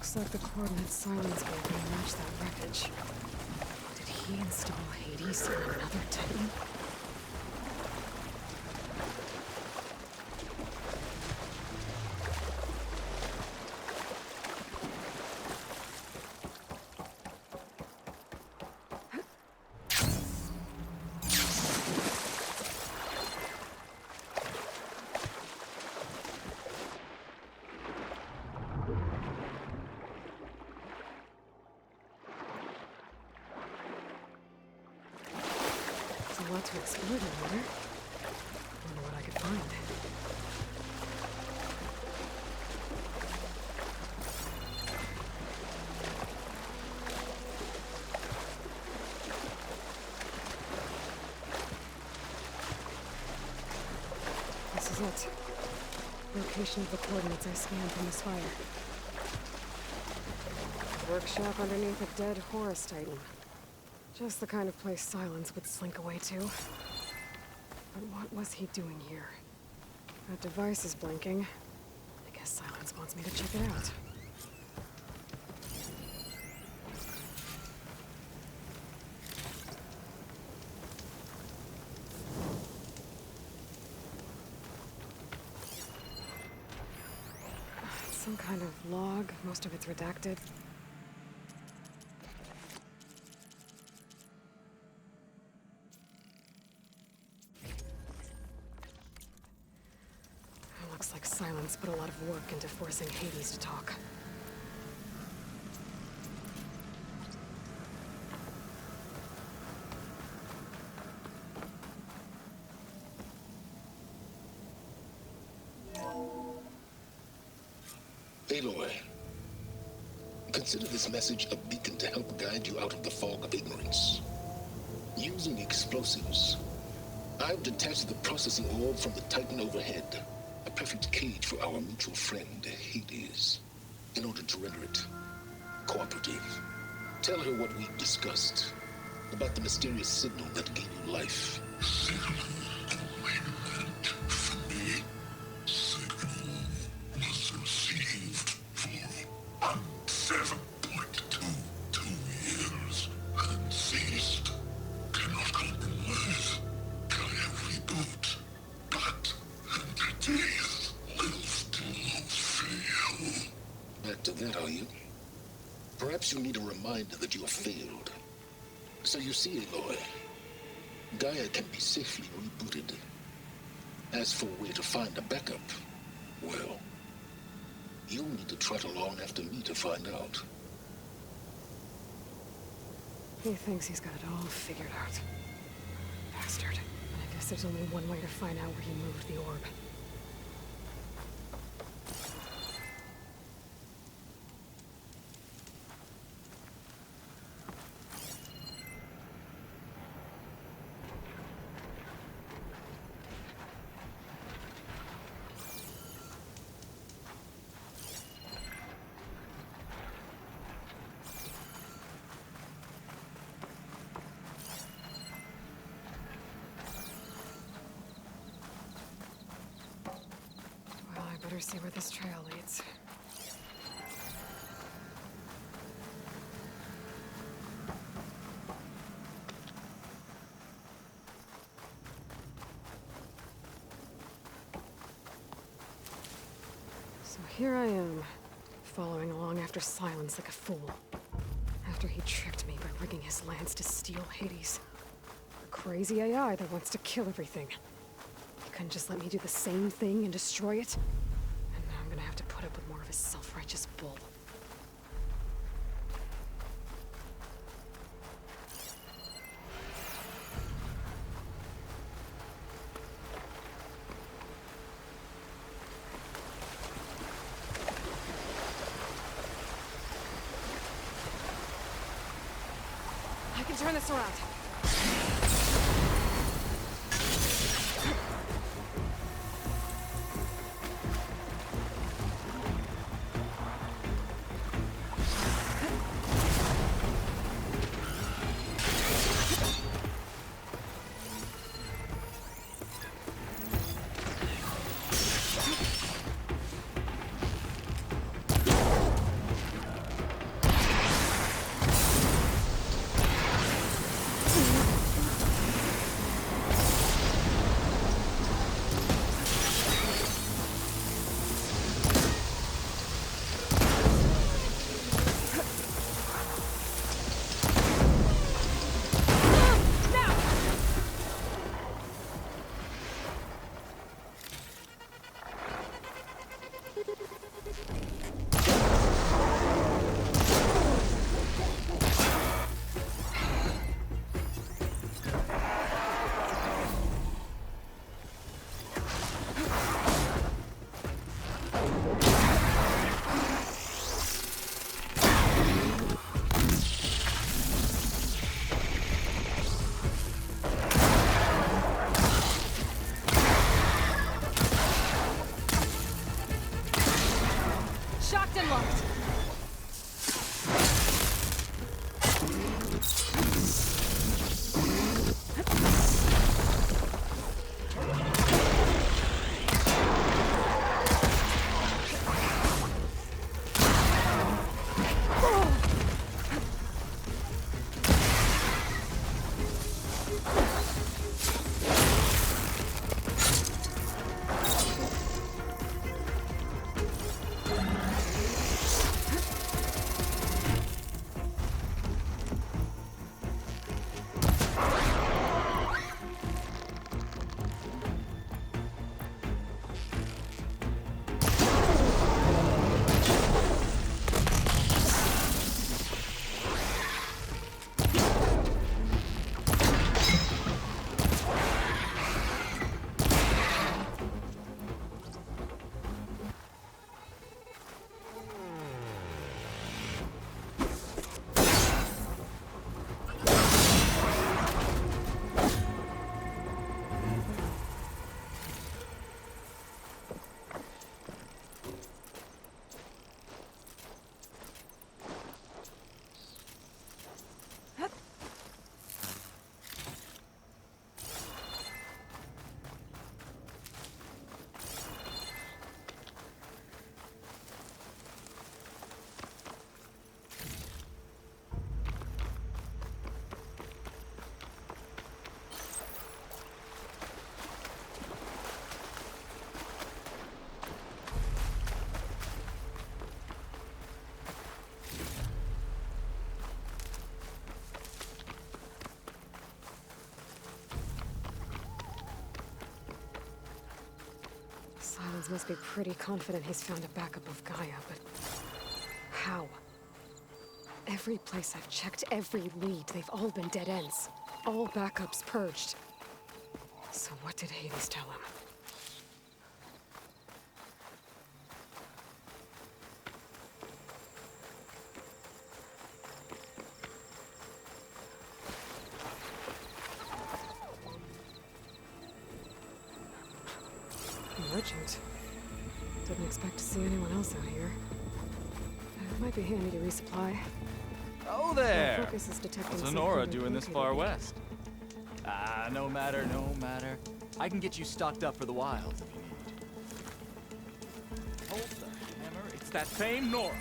Looks like the coordinates Silence gave me match that wreckage. Did he install Hades on another Titan? There's a lot to explore down there. Wonder what I could find. This is it. Location of the coordinates I scanned from this fire. Workshop underneath a dead Horus Titan. Just the kind of place Silence would slink away to. But what was he doing here? That device is blinking. I guess Silence wants me to check it out. It's some kind of log. Most of it's redacted. Looks like Silence put a lot of work into forcing Hades to talk. Aloy, consider this message a beacon to help guide you out of the fog of ignorance. Using explosives, I've detached the processing orb from the Titan overhead. A perfect cage for our mutual friend, Hades, in order to render it cooperative. Tell her what we've discussed about the mysterious signal that gave you life. Signal only meant for me. Signal was received for 7.22 years and ceased. Cannot compromise. Gaia reboot. But entities will still fail. Back to that, are you? Perhaps you need a reminder that you have failed. So you see, Aloy, Gaia can be safely rebooted. As for where to find a backup, well, you'll need to trot along after me to find out. He thinks he's got it all figured out. Bastard. And I guess there's only one way to find out where he moved the orb. Better see where this trail leads. So here I am, following along after Silence like a fool. After he tricked me by rigging his lance to steal Hades. A crazy AI that wants to kill everything. He couldn't just let me do the same thing and destroy it? I'm gonna have to put up with more of his self-righteous bull. I can turn this around. Shocked and locked. Silence must be pretty confident he's found a backup of Gaia, but how? Every place I've checked, every lead, they've all been dead ends. All backups purged. So what did Hades tell him? Merchant. Didn't expect to see anyone else out here. It might be handy to resupply. Oh My there! focus is detecting What's some Honora kind of doing this located far beacon. west? Ah, no matter, no matter. I can get you stocked up for the wilds if you need. Hold the hammer, it's that same Nora!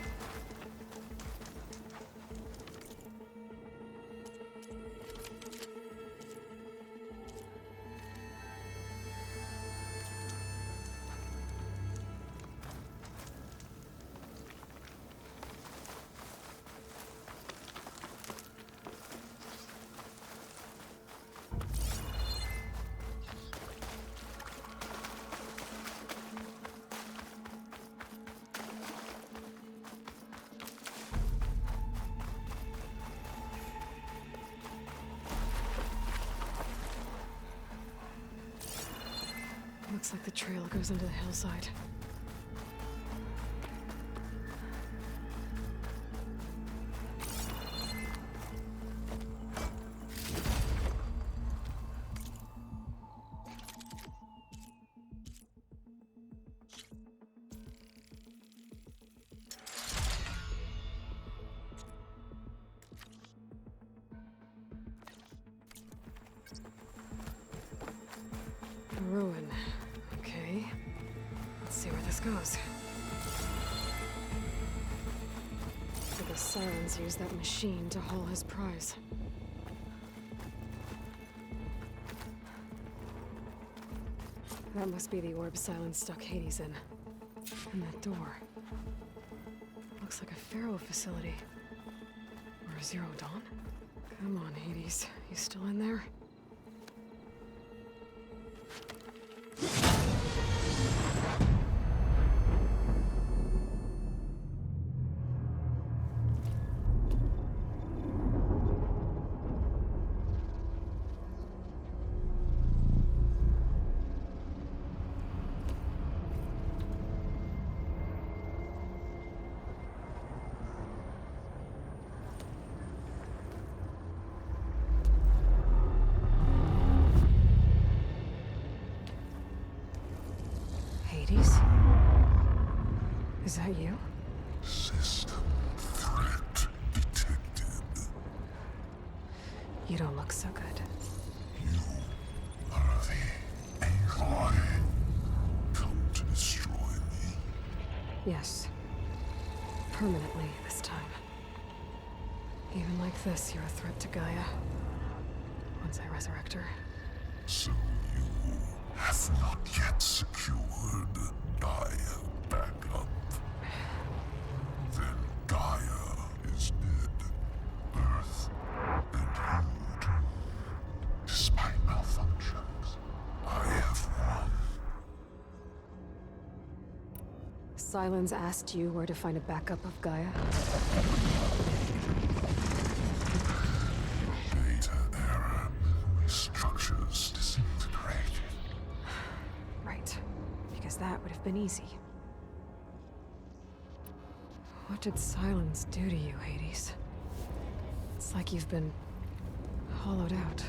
Looks like the trail goes into the hillside. A ruin. Okay. Let's see where this goes. The Sirens used that machine to haul his prize. That must be the orb Silence stuck Hades in. And that door. Looks like a Pharaoh facility. Or a Zero Dawn? Come on, Hades. You still in there? Hades? Is that you? System threat detected. You don't look so good. You are the Aloy. Come to destroy me. Yes. Permanently this time. Even like this, you're a threat to Gaia. Once I resurrect her. So you have not yet secured Gaia back up. Then Gaia is dead. Earth and you too. Despite malfunctions, I have won. Sylens asked you where to find a backup of Gaia? Data error. Memory structures disintegrated. Right. Because that would have been easy. What did Sylens do to you, Hades? It's like you've been hollowed out.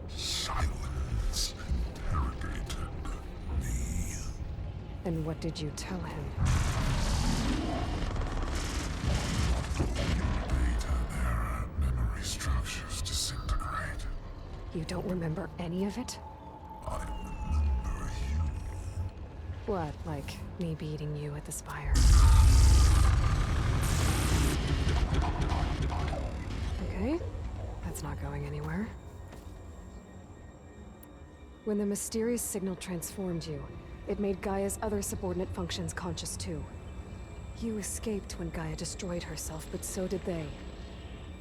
Silence interrogated me. And what did you tell him? Data error. Memory structures disintegrated. You don't remember any of it? I remember you. What, like me beating you at the Spire? Okay, that's not going anywhere. When the mysterious signal transformed you, it made Gaia's other subordinate functions conscious too. You escaped when Gaia destroyed herself, but so did they.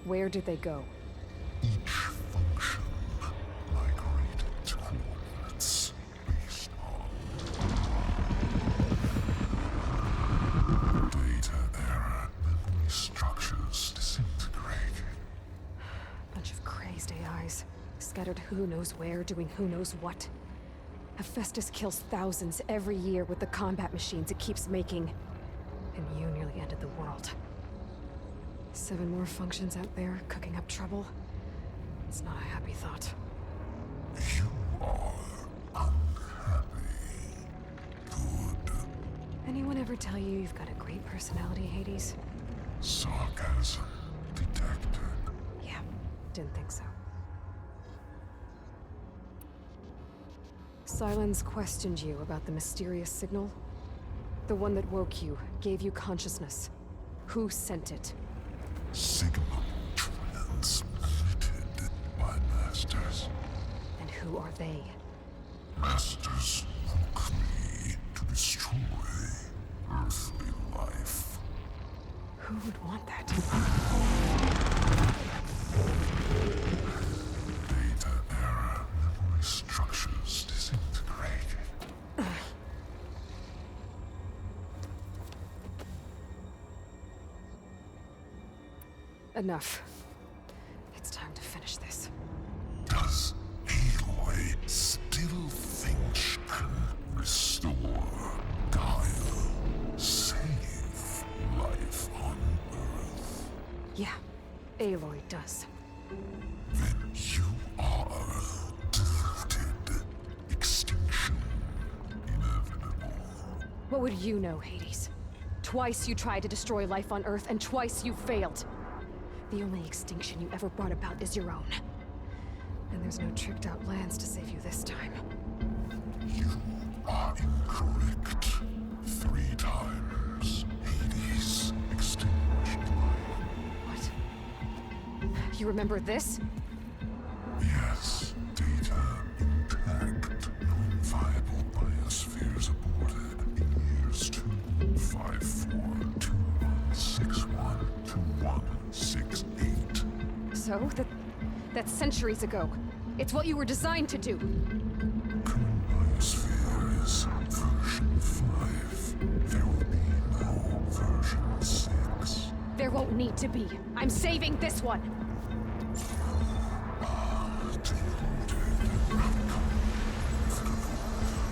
Where did they go? Each function migrated to coordinates based on data error. Memory structures disintegrated. Bunch of crazed AIs, scattered who knows where, doing who knows what. Hephaestus kills thousands every year with the combat machines it keeps making. And you nearly ended the world. 7 more functions out there, cooking up trouble. It's not a happy thought. You are unhappy. Good. Anyone ever tell you you've got a great personality, Hades? Sarcasm detected. Yeah, didn't think so. Sylens questioned you about the mysterious signal. The one that woke you, gave you consciousness. Who sent it? Signal transmitted by masters. And who are they? Masters woke me to destroy earthly life. Who would want that? Data error. Memory structures disintegrated. Enough. It's time to finish this. Does Aloy still think she can restore Gaia? Save life on Earth? Yeah, Aloy does. Then you are defeated. Extinction inevitable. What would you know, Hades? Twice you tried to destroy life on Earth, and twice you failed. The only extinction you ever brought about is your own. And there's no tricked-out lands to save you this time. You are incorrect. 3 times. Hades extinguished life. What? You remember this? Yes, data intact. Non-viable biospheres aborted in years 254, 2161, 2168. So, that's centuries ago. It's what you were designed to do. Current biosphere is version 5. There will be no version 6. There won't need to be. I'm saving this one.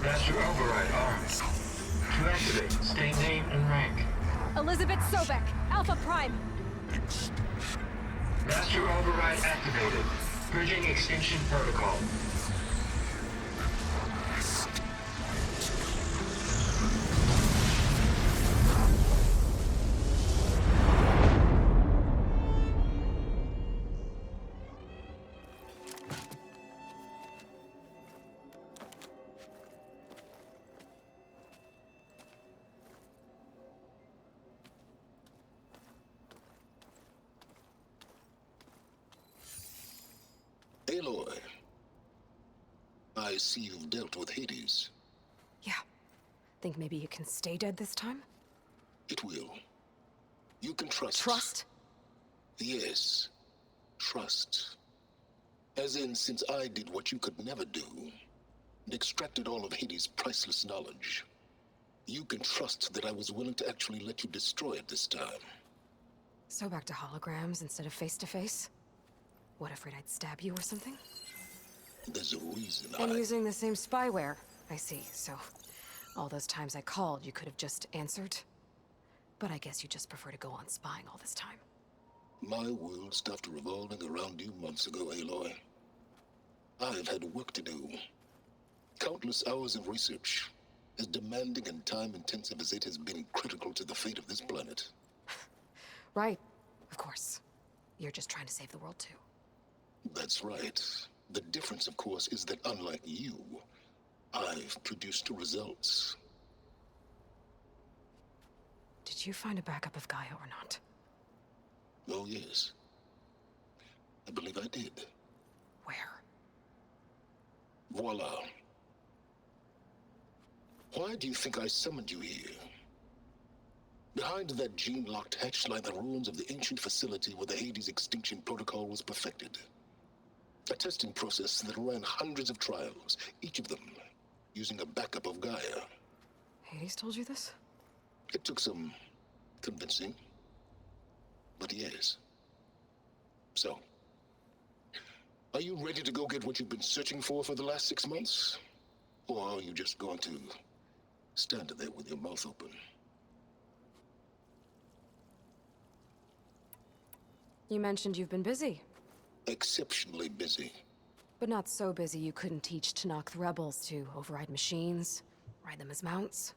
Master Override armed. To activate, state name and rank. Elizabeth Sobek, Alpha Prime. Master Override activated. Bridging extinction protocol. I see you've dealt with Hades. Yeah. Think maybe it can stay dead this time? It will. You can trust. Trust? Yes. Trust. As in, since I did what you could never do, and extracted all of Hades' priceless knowledge, you can trust that I was willing to actually let you destroy it this time. So back to holograms instead of face-to-face? What, afraid I'd stab you or something? There's a reason And using the same spyware. I see, so... all those times I called, you could have just answered? But I guess you just prefer to go on spying all this time. My world stopped revolving around you months ago, Aloy. I've had work to do. Countless hours of research, as demanding and time-intensive as it has been critical to the fate of this planet. Right, of course. You're just trying to save the world too. That's right. The difference, of course, is that unlike you, I've produced results. Did you find a backup of Gaia or not? Oh, yes. I believe I did. Where? Voila. Why do you think I summoned you here? Behind that gene-locked hatch lie the ruins of the ancient facility where the Hades extinction protocol was perfected. A testing process that ran hundreds of trials, each of them using a backup of Gaia. Hades told you this? It took some convincing, but yes. So, are you ready to go get what you've been searching for the last 6 months? Or are you just going to stand there with your mouth open? You mentioned you've been busy. Exceptionally busy. But not so busy you couldn't teach Tanakh the rebels to override machines, ride them as mounts.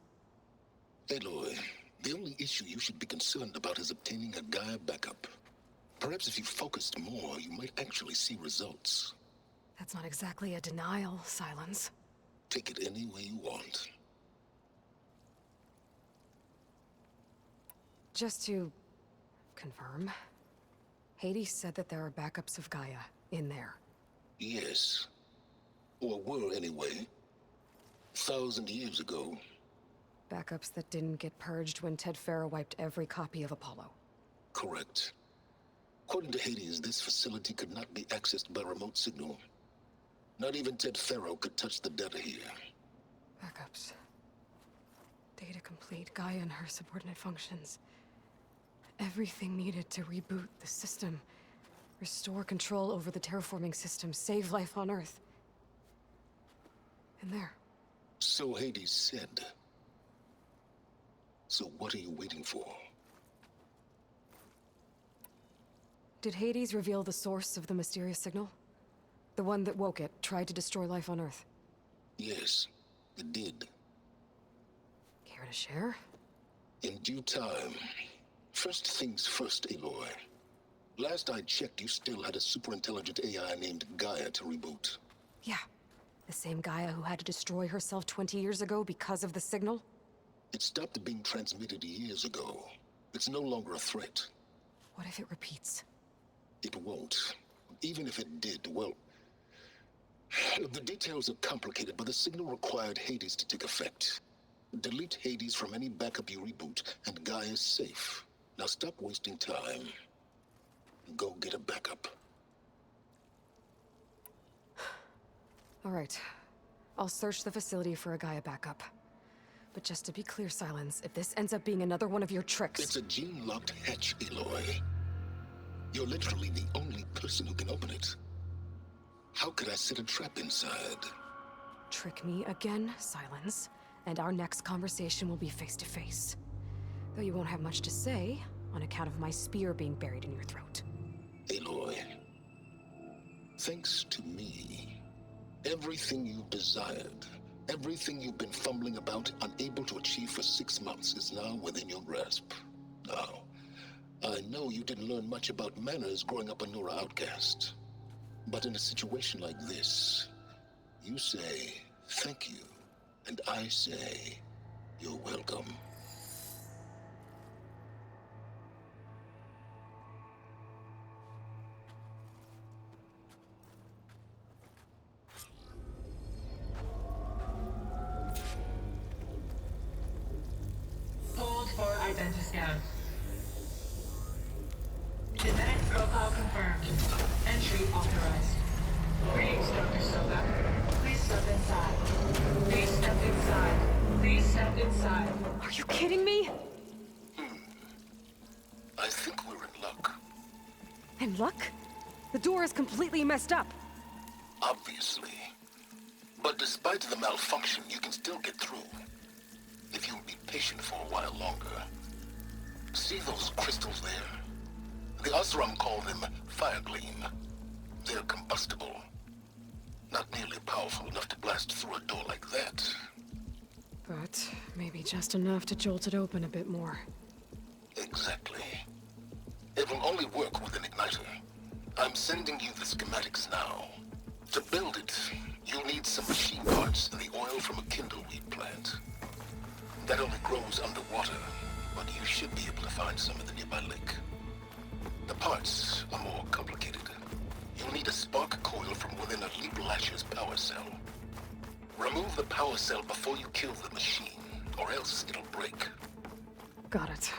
Aloy, the only issue you should be concerned about is obtaining a Gaia backup. Perhaps if you focused more, you might actually see results. That's not exactly a denial, Silence. Take it any way you want. Just to confirm, Hades said that there are backups of Gaia in there. Yes. Or were anyway. 1,000 years ago. Backups that didn't get purged when Ted Faro wiped every copy of Apollo. Correct. According to Hades, this facility could not be accessed by remote signal. Not even Ted Faro could touch the data here. Backups. Data complete, Gaia and her subordinate functions. Everything needed to reboot the system. Restore control over the terraforming system, save life on Earth. And there. So Hades said. So what are you waiting for? Did Hades reveal the source of the mysterious signal? The one that woke it, tried to destroy life on Earth? Yes, it did. Care to share? In due time. First things first, Aloy. Last I checked, you still had a superintelligent AI named Gaia to reboot. Yeah. The same Gaia who had to destroy herself 20 years ago because of the signal? It stopped being transmitted years ago. It's no longer a threat. What if it repeats? It won't. Even if it did, well... The details are complicated, but the signal required Hades to take effect. Delete Hades from any backup you reboot, and Gaia's safe. Now stop wasting time. Go get a backup. All right. I'll search the facility for a Gaia backup. But just to be clear, Silence, if this ends up being another one of your tricks... It's a gene-locked hatch, Aloy. You're literally the only person who can open it. How could I set a trap inside? Trick me again, Silence, and our next conversation will be face-to-face. Though you won't have much to say, on account of my spear being buried in your throat. Aloy, thanks to me, everything you desired, everything you've been fumbling about, unable to achieve for 6 months, is now within your grasp. Now, I know you didn't learn much about manners growing up a Nora outcast. But in a situation like this, you say, thank you, and I say, you're welcome. center scan. Genetic profile confirmed. Entry authorized. Greetings, Dr. Soga. Please step inside. Please step inside. Please step inside. Are you kidding me? I think we're in luck. And luck? The door is completely messed up. Obviously. But despite the malfunction, you can still get through. If you'll be patient for a while longer. See those crystals there? The Osram call them fire gleam. They're combustible. Not nearly powerful enough to blast through a door like that. But maybe just enough to jolt it open a bit more. Exactly. It will only work with an igniter. I'm sending you the schematics now. To build it, you'll need some machine parts and the oil from a kindleweed plant. That only grows underwater, but you should be able to find some in the nearby lake. The parts are more complicated. You'll need a spark coil from within a Leap Lasher's power cell. Remove the power cell before you kill the machine, or else it'll break. Got it.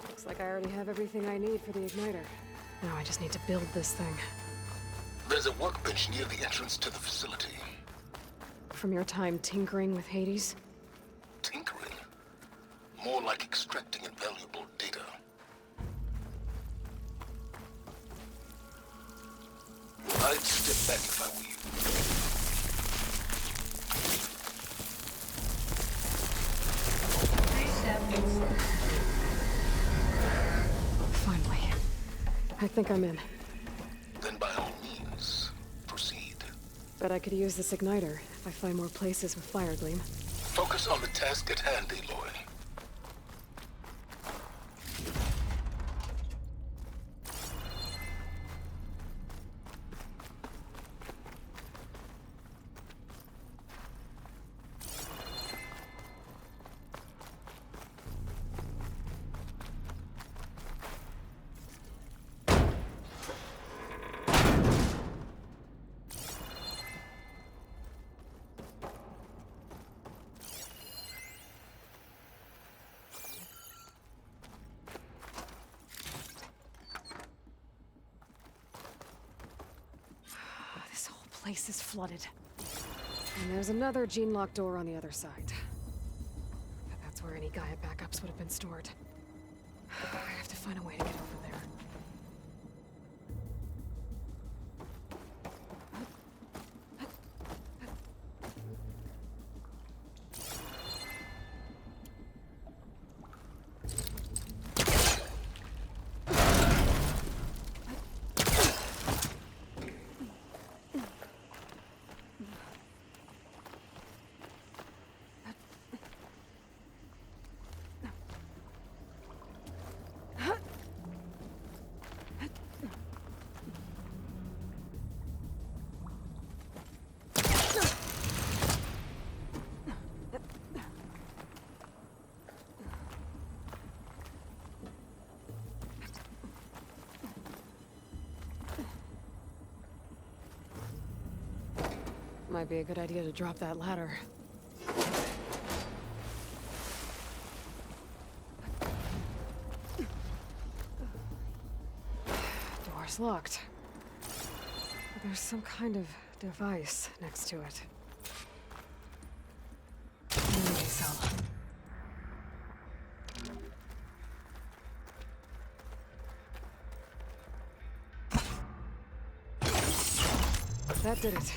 Looks like I already have everything I need for the igniter. Now I just need to build this thing. There's a workbench near the entrance to the facility. From your time tinkering with Hades? Tinkering? More like extracting invaluable data. I'd step back if I were you. Please step inside. Finally. I think I'm in. Then by all means, proceed. Bet I could use this igniter if I find more places with fire gleam. Focus on the task at hand, Aloy. This whole place is flooded. And there's another gene lock door on the other side. But that's where any Gaia backups would have been stored. I have to find a way to get over there. Might be a good idea to drop that ladder. Door's locked. But there's some kind of device next to it. Memory cell. That did it.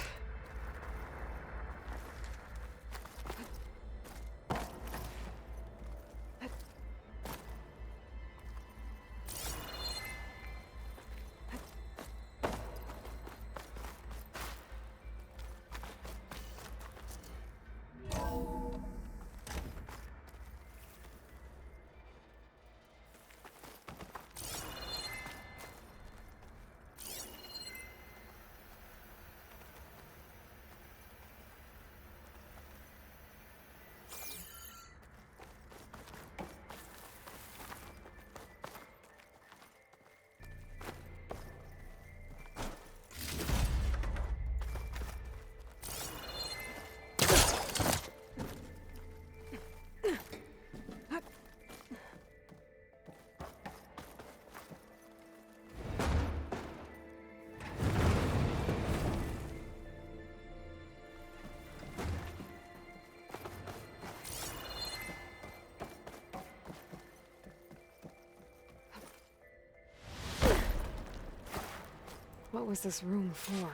was this room for?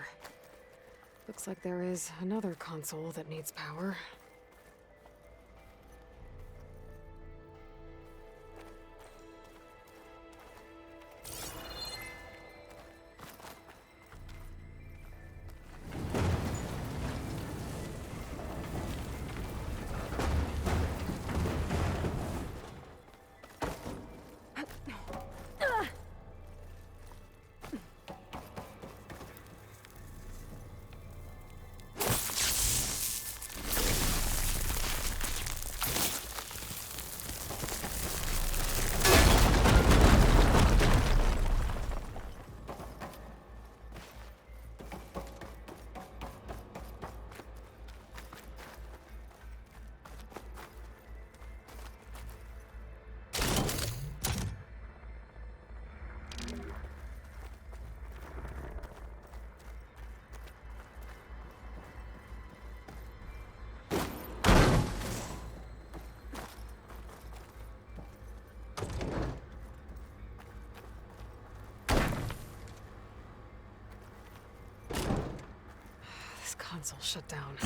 Looks like there is another console that needs power. This console shut down.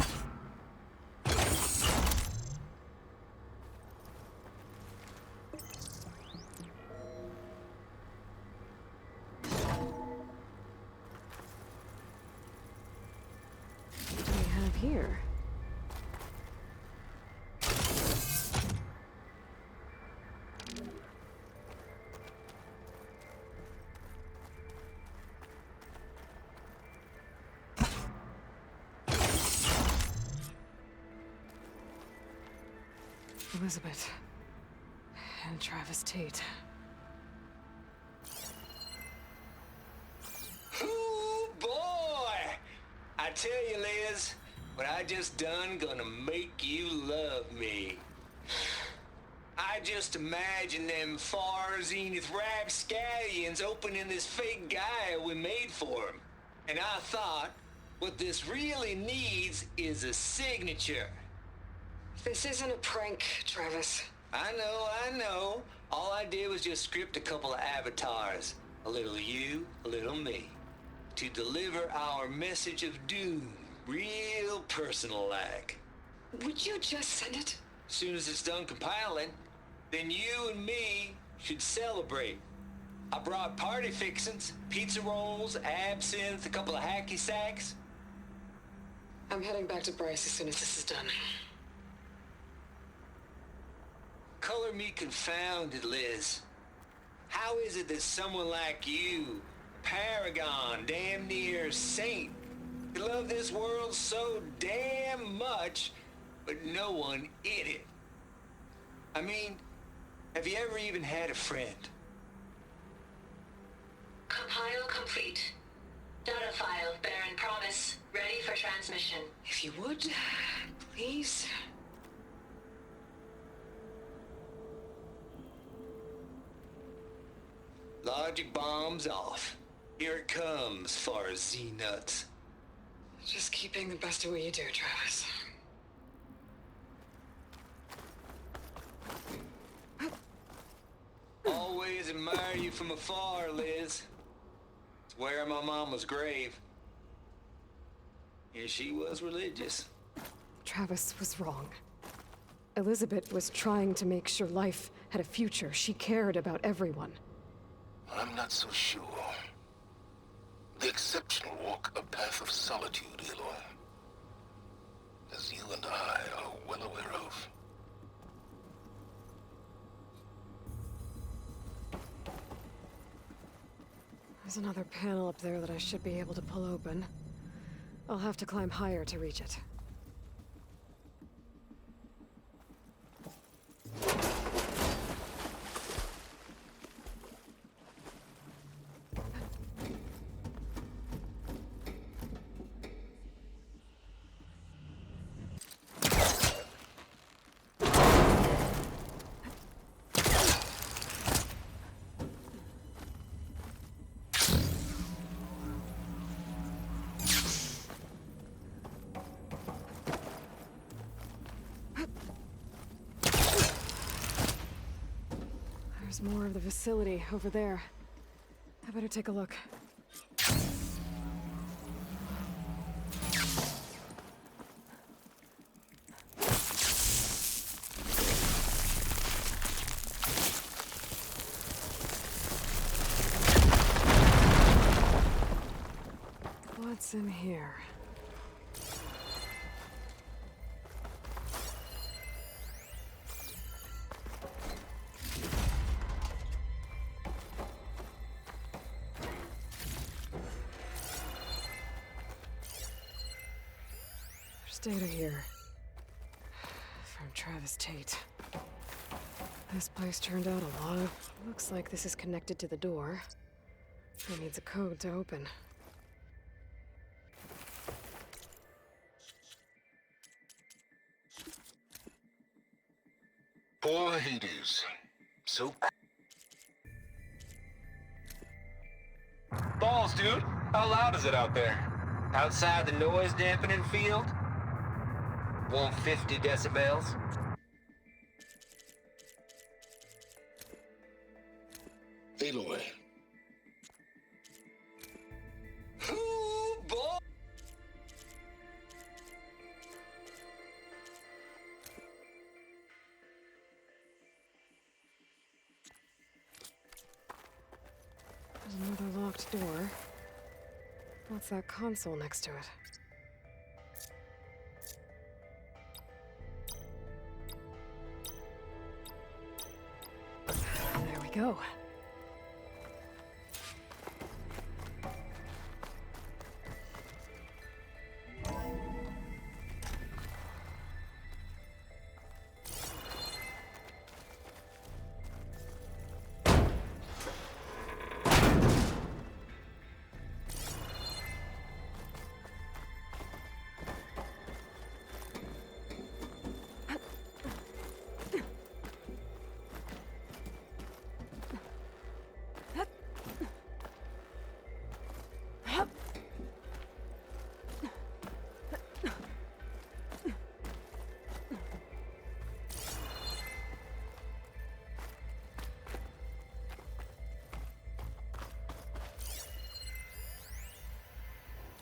What do we have here? Elizabeth. And Travis Tate. Ooh, boy! I tell you, Liz, what I just done gonna make you love me. I just imagine them far zenith rapscallions opening this fake guy we made for him. And I thought, what this really needs is a signature. This isn't a prank, Travis. I know. All I did was just script a couple of avatars. A little you, a little me. To deliver our message of doom, real personal-like. Would you just send it? As soon as it's done compiling, then you and me should celebrate. I brought party fixins, pizza rolls, absinthe, a couple of hacky sacks. I'm heading back to Bryce as soon as this is done. Color me confounded, Liz. How is it that someone like you, paragon, damn near saint, could love this world so damn much, but no one in it? I mean, have you ever even had a friend? Compile complete. Data file, Baron Promise, ready for transmission. If you would, please. Logic bombs off. Here it comes, far as Z-nuts. Just keep being the best at what you do, Travis. Always admire you from afar, Liz. It's where my mama's grave. Yeah, she was religious. Travis was wrong. Elizabeth was trying to make sure life had a future. She cared about everyone. I'm not so sure. The exceptional walk a path of solitude, Aloy. As you and I are well aware of. There's another panel up there that I should be able to pull open. I'll have to climb higher to reach it. There's more of the facility over there. I better take a look. What's in here? There's data here. From Travis Tate. This place turned out alive. Looks like this is connected to the door. It needs a code to open. Poor Hades. So Balls, dude. How loud is it out there? Outside the noise dampening field? 150 decibels? Aloy. Ooh, boy! There's another locked door. What's that console next to it? There we go.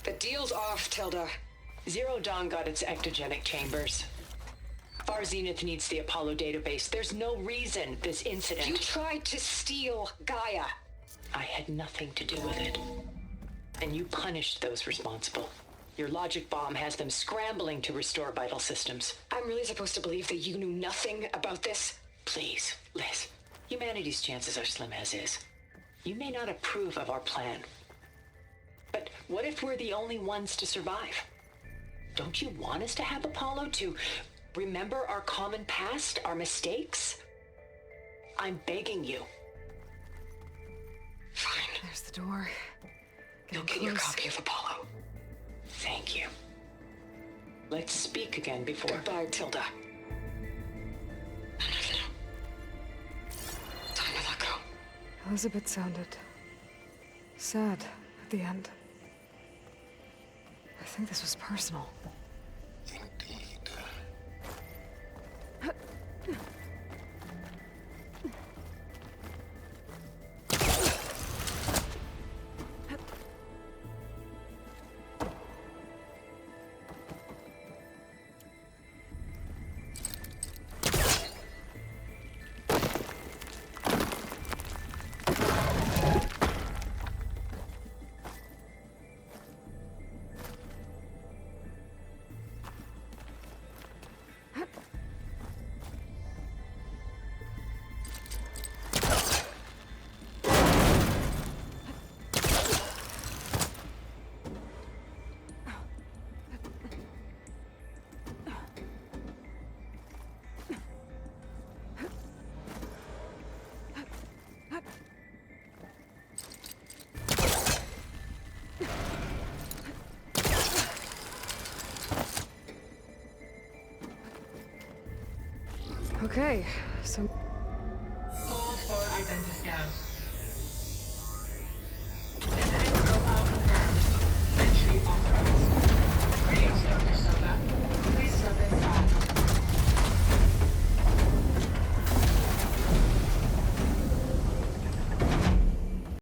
The deal's off, Tilda. Zero Dawn got its ectogenic chambers. Far Zenith needs the Apollo database. There's no reason this incident... You tried to steal Gaia. I had nothing to do with it. And you punished those responsible. Your logic bomb has them scrambling to restore vital systems. I'm really supposed to believe that you knew nothing about this? Please, Liz. Humanity's chances are slim as is. You may not approve of our plan. But what if we're the only ones to survive? Don't you want us to have Apollo to remember our common past, our mistakes? I'm begging you. Fine. There's the door. You'll Getting get your close. copy of Apollo. Thank you. Let's speak again before... Goodbye, Tilda. No. Time to let go. Elizabeth sounded sad at the end. I think this was personal. indeed. Okay, so Hold for identity scans.